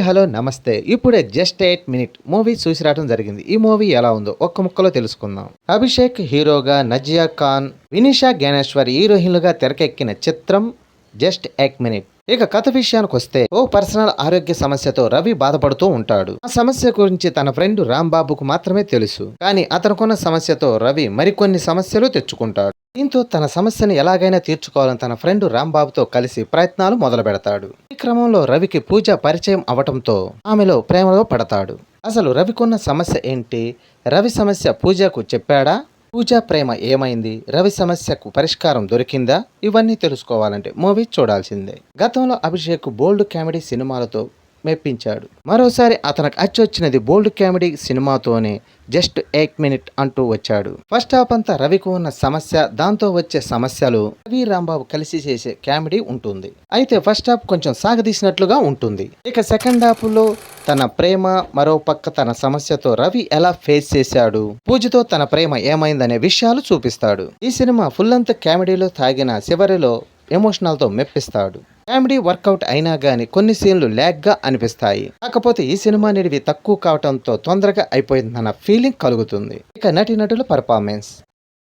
Hello నమస్తే. ఇప్పుడే just 8 minute movie చూసి రావడం జరిగింది. ఈ మూవీ ఎలా ఉందో ఒక్క ముక్కలో తెలుసుకుందాం. అభిషేక్ హీరోగా, నజియా ఖాన్, వినిషా గణేశ్వర్ హీరోయిన్లుగా తెరకెక్కిన చిత్రం జస్ట్ 8 మినిట్. ఇక కథ విషయానికొస్తే, ఓ పర్సనల్ ఆరోగ్య సమస్యతో రవి బాధపడుతూ ఉంటాడు. ఆ సమస్య గురించి తన ఫ్రెండ్ రాంబాబుకు మాత్రమే తెలుసు. కానీ అతనుకున్న సమస్యతో రవి మరికొన్ని సమస్యలు తెచ్చుకుంటాడు. దీంతో తన సమస్యను ఎలాగైనా తీర్చుకోవాలని తన ఫ్రెండ్ రాంబాబుతో కలిసి ప్రయత్నాలు మొదలు పెడతాడు. ఈ క్రమంలో రవికి పూజ పరిచయం అవటంతో ఆమెలో ప్రేమలో పడతాడు. అసలు రవికున్న సమస్య ఏంటి? రవి సమస్య పూజకు చెప్పాడా? పూజ ప్రేమ ఏమైంది? రవి సమస్యకు పరిష్కారం దొరికిందా? ఇవన్నీ తెలుసుకోవాలంటే మూవీ చూడాల్సిందే. గతంలో అభిషేక్ బోల్డ్ కామెడీ సినిమాలతో మెప్పించాడు. మరోసారి అతనికి అచ్చొచ్చినది బోల్డ్ కామెడీ సినిమాతోనే జస్ట్ 8 మినిట్ అంటూ వచ్చాడు. ఫస్ట్ హాఫ్ అంతా రవికి ఉన్న సమస్య, దాంతో వచ్చే సమస్యలు, రవి రాంబాబు కలిసి చేసే కామెడీ ఉంటుంది. అయితే ఫస్ట్ హాఫ్ కొంచెం సాగదీసినట్లుగా ఉంటుంది. ఇక సెకండ్ హాఫ్ లో తన ప్రేమ, మరో పక్క తన సమస్యతో రవి ఎలా ఫేస్ చేశాడు, పూజతో తన ప్రేమ ఏమైందనే విషయాలు చూపిస్తాడు. ఈ సినిమా ఫుల్ అంత కామెడీలో తాగిన చివరిలో ఎమోషనల్తో మెప్పిస్తాడు. కామెడీ వర్కౌట్ అయినా గానీ కొన్ని సీన్లు ల్యాగ్గా అనిపిస్తాయి. కాకపోతే ఈ సినిమా నిడివి తక్కువ కావడంతో తొందరగా అయిపోయిందన్న ఫీలింగ్ కలుగుతుంది. ఇక నటీనటుల పర్ఫార్మెన్స్.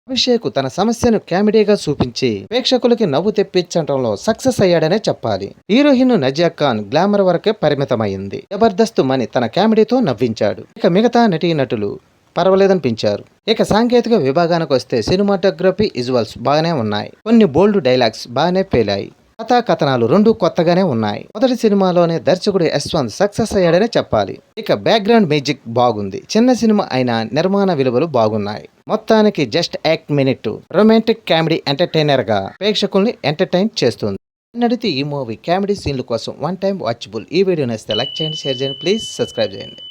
అభిషేక్ తన సమస్యను కామెడీగా చూపించి ప్రేక్షకులకి నవ్వు తెప్పించడంలో సక్సెస్ అయ్యాడనే చెప్పాలి. హీరోయిన్ నజియా ఖాన్ గ్లామర్ వరకే పరిమితమైంది. జబర్దస్త్ మని తన కామెడీతో నవ్వించాడు. ఇక మిగతా నటీనటులు పర్వాలేదనిపించారు. ఇక సాంకేతిక విభాగానికి వస్తే సినిమాటోగ్రఫీ, విజువల్స్ బాగానే ఉన్నాయి. కొన్ని బోల్డ్ డైలాగ్స్ బాగానే పేలాయి. కథా కథనాలు రెండు కొత్తగానే ఉన్నాయి. మొదటి సినిమాలోనే దర్శకుడు యశ్వంత్ సక్సెస్ అయ్యాడనే చెప్పాలి. ఇక బ్యాక్గ్రౌండ్ మ్యూజిక్ బాగుంది. చిన్న సినిమా అయినా నిర్మాణ విలువలు బాగున్నాయి. మొత్తానికి just 8 minute romantic comedy entertainer గా ప్రేక్షకుల్ని ఎంటర్టైన్ చేస్తుంది. నడితే ఈ మూవీ కామెడీ సీన్ల కోసం వన్ టైం వాచబుల్. ఈ వీడియో నచ్చితే లైక్ చేయండి, షేర్ చేయండి, ప్లీజ్ సబ్స్క్రైబ్ చేయండి.